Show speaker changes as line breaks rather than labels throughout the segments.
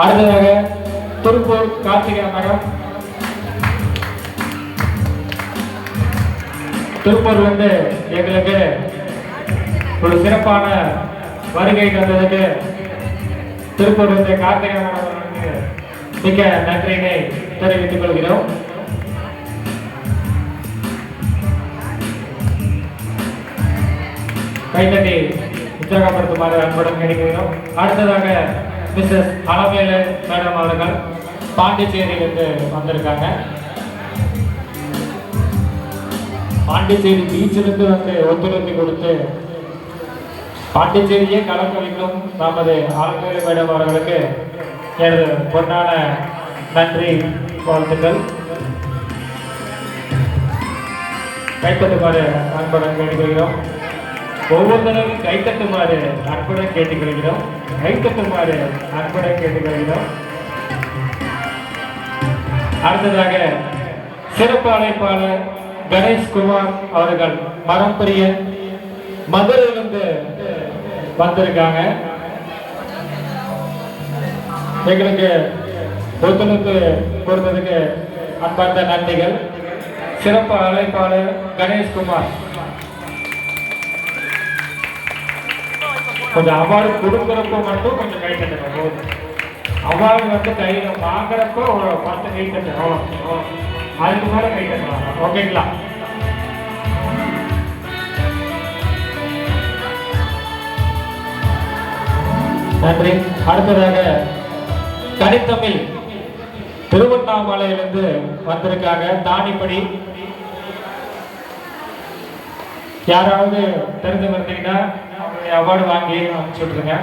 அடுத்ததாக திருப்பூர் கார்த்திகை மரம் திருப்பூர் வந்து எங்களுக்கு ஒரு சிறப்பான வருகை தந்ததுக்கு திருப்பூர் வந்து கார்த்திகை மரம் மிக நன்றியினை தெரிவித்துக் கொள்கிறோம். கைத்தட்டி உற்சாகப்படுத்துமாறு அன்புடன் கேட்கிறோம். அடுத்ததாக மிஸ்ஸஸ் அலமேலு மேடம் அவர்கள் பாண்டிச்சேரியிலிருந்து வந்திருக்காங்க. பாண்டிச்சேரி பீச்சிலிருந்து வந்து ஒத்துழைப்பு கொடுத்து பாண்டிச்சேரியே கலக்க வைக்கும் நமது அலமேலு மேடம் அவர்களுக்கு எனது பொன்னான நன்றி வாழ்த்துக்கள். கைத்தட்டுமாறு அன்புடன் கேட்டுக்கொள்கிறோம். ஒவ்வொரு தடவை கைத்தட்டுமாறு அன்புடன் கேட்டுக்கொள்கிறோம். கைத்தட்டுமாறு அன்புடன் கேட்டுக்கொள்கிறோம். அடுத்ததாக சிறப்பு அழைப்பாளர் கணேஷ்குமார் அவர்கள் மரம்பரிய மதுரையிலிருந்து வந்திருக்காங்க. எங்களுக்கு ஒத்துழைப்பு கொடுத்ததுக்கு அன்பார்ந்த நன்றிகள். சிறப்பு அழைப்பாளர் கணேஷ்குமார் கொஞ்சம் அவார்டு கொடுக்குறப்போ மட்டும் கொஞ்சம் கை தட்டணும். அவார்டு வந்து கையில் வாங்குறப்போ ஒரு 10 கை தட்டணும். அதுக்கு மேலே கை தட்டலாம். ஓகேங்களா? நன்றி. அடுத்ததாக கனித்தமிழ் திருவண்ணாமலையிலிருந்து வந்திருக்காங்க. தானிப்படி யாராவது தெரிஞ்சு வந்தீங்கன்னா அவார்டு வாங்கி அனுப்பிச்சுட்ருங்க.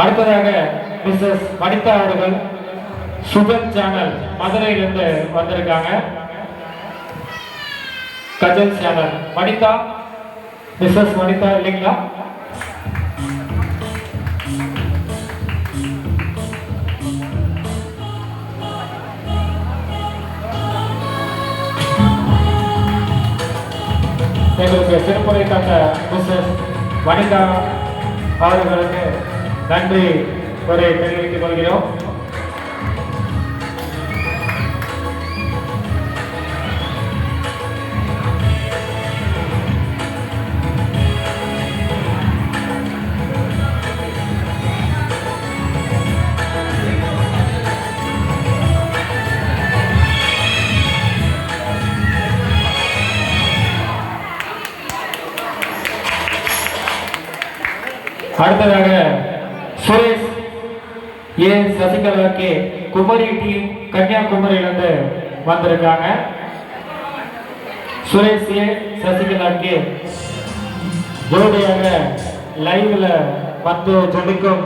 அடுத்ததாக மிஸ்ஸஸ் வனிதா அவர்கள் சுகர் சேனல் மதுரையிலிருந்து வந்திருக்காங்க. கஜல் சேனல் வனிதா, மிஸ்ஸஸ் வனிதா இல்லைங்களா? எங்களுக்கு திருப்பூரை தந்த மிஸ்ஸஸ் வனிதா அவர்களுக்கு நன்றி உரை தெரிவித்துக் கொள்கிறோம். அடுத்ததாக சுரேஷ் ஏ சசிகலா கே குமரி டீம் கன்னியாகுமரியிலிருந்து வந்திருக்காங்க. சுரேஷ் ஏ சசிகலா கே ஜோடியாக லைவ்ல வந்து ஜொலிக்கும்